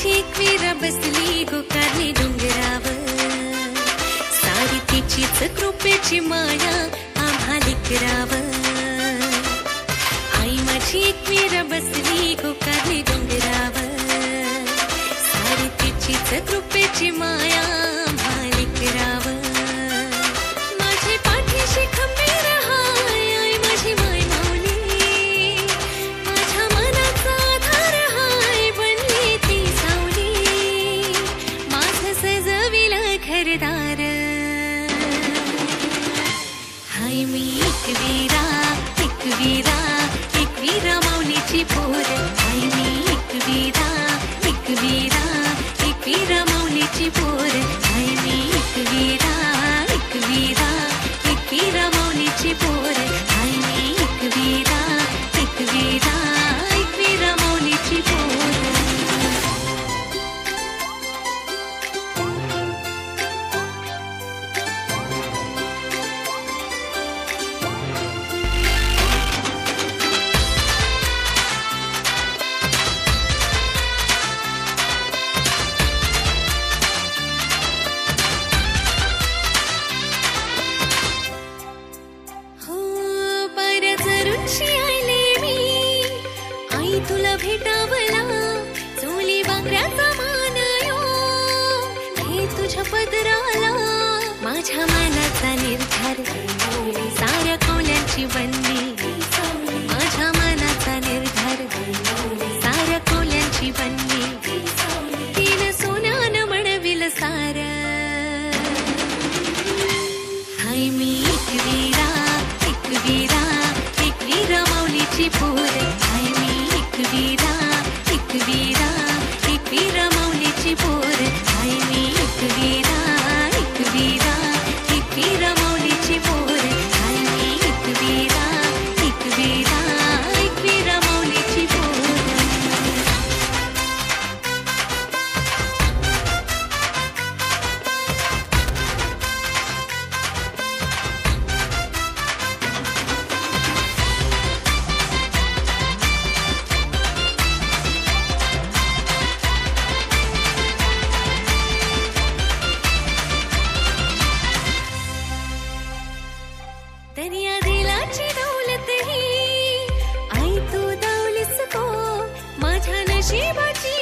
एकवीरा बसली गोकारली डोंगरावर, सारी तिचीच कृपेची माया आम्हा लेकरावर. आई माझी एकवीरा बसली गोकारली डोंगरावर, सारी तिचीच कृपेची माया आम्हा लेकरावर. माझे पाठीशी खंबीर हाय आई माझी माय माऊली, माझ्या मनाचा आधार हाय बनली ती सावली, माझं सजविलं घरदार. हाय मी एकवीरा एकवीरा एकवीरा माऊलीची पोर. हाय मी एकवीरा एकवीरा एकवीरा माऊलीची पोर. हाय मी एकवीरा एकवीरा एकवीरा माऊलीची पोर. हाय मी एकवीरा एकवीरा एकवीरा माऊलीची पोर. तुला भेटावला चोली बांगड्याचा मानयो, हे तुझ्या पदराला माझ्या मनाचा निर्धार. साऱ्या कौल्यांची बंदी माझ्या मनाचा निर्धार. साऱ्या कौल्यांची बंदी तीन सोन्यानं म्हणविल सार. हाय मी एकवीरा एकवीरा एकवीरा माऊलीची पोर. हाय मी एकवीरा एकवीरा एकवीरा माऊलीची पोर. हाय मी एकवीरा एकवीरा एकवीरा माऊलीची पोर. हाय मी एकवीरा एकवीरा एकवीरा माऊलीची पोर. दरिया दिलाची दौलत ही आई तू दावलीस को, माझ्या नशिबाची